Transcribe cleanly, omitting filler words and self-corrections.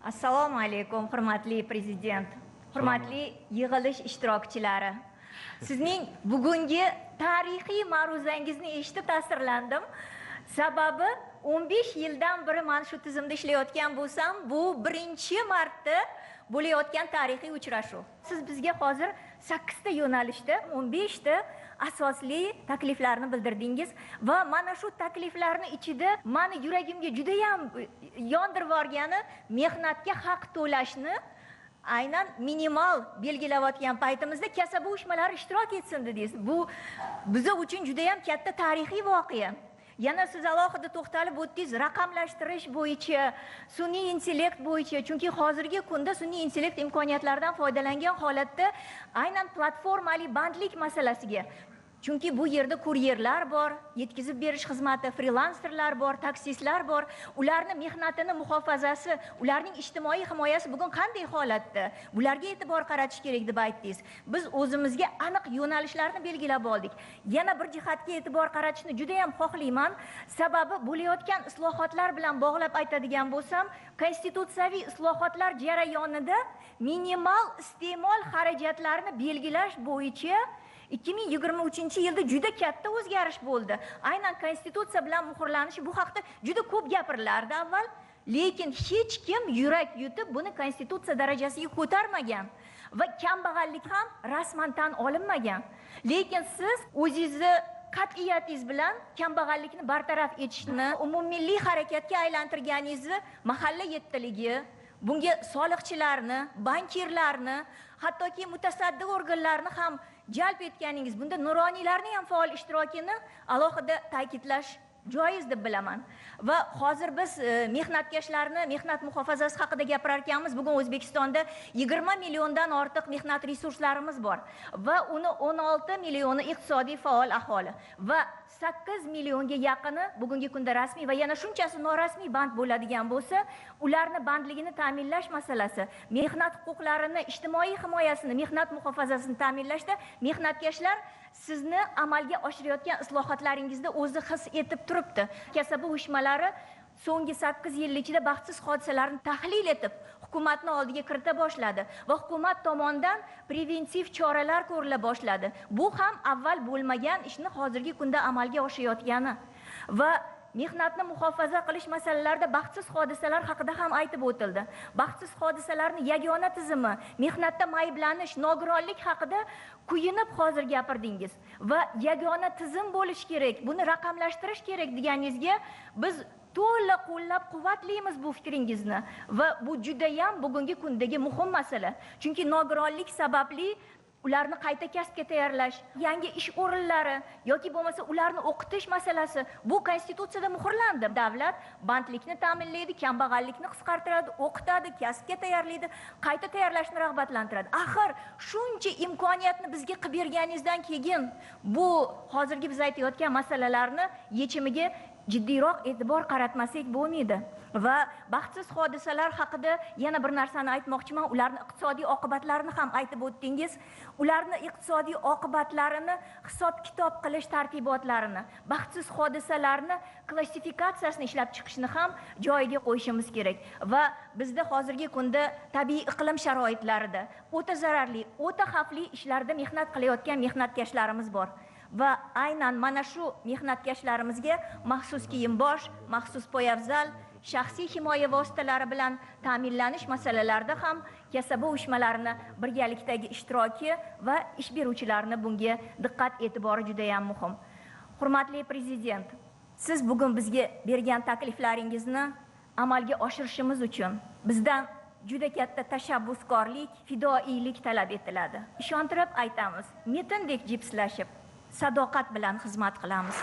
Assalomu alaykum, hurmatli prezident, hurmatli yig'ilish ishtirokchilari. Sizning bugungi tarixiy ma'ruzangizni eshitib ta'sirlandim. Sababi 15 yildan beri men shu tizimda ishlayotgan bo'lsam, bu birinchi marta bo'layotgan tarixiy uchrashuv. Siz bizga hozir 8 ta yo'nalishda 15 ta asosli takliflarni bildirdingiz va mana shu takliflarni ichida meni yuragimga juda ham yondirib yorgani mehnatga haq to'lashni aynan minimal belgilayotgan paytimizda kasaba uyushmalari ishtirok etsin dedingiz. Bu bizlar uchun juda ham katta tarixiy voqea. Yana siz alohida to'xtalib o'tdingiz raqamlashtirish bo'yicha, sun'iy intellekt bo'yicha, chunki hozirgi kunda sun'iy intellekt imkoniyatlaridan foydalangan holatda aynan platformali bandlik masalasiga, chunki bu yerda kuryerlar bor, yetkazib berish xizmati, frilanserlar bor, taksistlar bor. Ularning mehnatini muhofazasi, ularning ijtimoiy himoyasi bugun qanday holatda? Bularga e'tibor qaratish kerak deb aytdingiz. Biz o'zimizga aniq yo'nalishlarni belgilab oldik. Yana bir jihatga e'tibor qaratishni juda ham xohlayman. Sababi bo'layotgan islohotlar bilan bog'lab aytadigan bo'lsam, konstitutsiyaviy islohotlar jarayonida minimal iste'mol xarajatlarini belgilash bo'yicha 2023-yilda juda katta o'zgarish bo'ldi. Aynan konstitutsiya bilan muhrlanishi bu haqda juda ko'p gapirilardi avval, lekin hech kim yurak yutib buni konstitutsiya darajasiga ko'tarmagan va kambag'allik ham rasman tan olinmagan. Lekin siz o'zingizni qat'iyatingiz bilan kambag'allikni bartaraf etishni umummilliy harakatga aylantirganingizni mahalla yettiligi, bunga soliqchilarni, bankirlarni, hattoki mutasaddi organlarni ham jalb etganingiz, bunda nuroniylarning ham faol ishtirokini alohida ta'kidlash joiz deb bilaman. Va hozir biz mehnatkashlarni mehnat muhofazasi haqida gapirar ekanmiz. Bugun O'zbekistonda 20 milliondan ortiq mehnat resurslarimiz bor va uni 16 millioni iqtisodiy faol aholi va 8 millionga yaqini bugungi kunda rasmiy va yana shunchasi norasmiy band bo'ladigan bo'lsa, ularni bandligini ta'minlash masalasi, mehnat huquqlarini, ijtimoiy himoyasini, mehnat muhofazasini ta'minlashda mehnatkashlar sizni amalga oshirayotgan islohotlaringizda o'zi his etib turibdi. Kasaba uyushmalari so'nggi 8 yil ichida baxtsiz hodisalarni tahlil etib, hukumatning oldiga kirita boshladi va hukumat tomonidan preventiv choralar ko'rila boshladi. Bu ham avval bo'lmagan ishni hozirgi kunda amalga oshirayotgani va mehnatni muhofaza qilish masalalarida baxtsiz hodisalar haqida ham aytib o'tildi. Baxtsiz hodisalarni yagona tizimi, mehnatda mayblanish, nogironlik haqida kuyinib hozir gapirdingiz va yagona tizim bo'lish kerak, buni raqamlashtirish kerak deganingizga biz to'liq qo'llab-quvvatlaymiz bu fikringizni va bu juda ham bugungi kundagi muhim masala. Chunki nogironlik sababli ularni qayta kasbga tayyorlash, yangi ish o'rinlari yoki bo'lmasa ularni o'qitish masalasi bu konstitutsiyada muhrlandi. Davlat bandlikni ta'minlaydi, kambag'allikni qisqartiradi, o'qitadi, kasbga tayyorlaydi, qayta tayyorlashni rag'batlantiradi. Axir shuncha imkoniyatni bizga qilib berganingizdan keyin bu hozirgi biz aytayotgan masalalarni yechimiga jiddiyroq e'tibor qaratmasak bo'lmaydi. Va baxtsiz hodisalar haqida yana bir narsani aytmoqchiman. Ularning iqtisodiy oqibatlarini ham aytib o'tdingiz. Ularning iqtisodiy oqibatlarini hisob-kitob qilish tartibotlarini, baxtsiz hodisalarni klassifikatsiyasini ishlab chiqishni ham joyiga qo'yishimiz kerak. Va bizda hozirgi kunda tabiiy iqlim sharoitlarida o'ta zararli, o'ta xavfli ishlarda mehnat qilayotgan mehnatkashlarimiz bor. Va aynan mana shu mehnatkashlarimizga maxsus kiyim-bosh, maxsus poyafzal, shaxsiy himoya vositalari bilan ta'minlanish masalalarida ham kasaba uyushmalarining birgalikdagi ishtiroki va ish beruvchilarning bunga diqqat e'tibori juda ham muhim. Hurmatli prezident, siz bugun bizga bergan takliflaringizni amalga oshirishimiz uchun bizdan juda katta tashabbuskorlik, fidoilik talab etiladi. Ishontirib aytamiz, metindek jipslashib sadoqat bilan xizmat qilamiz.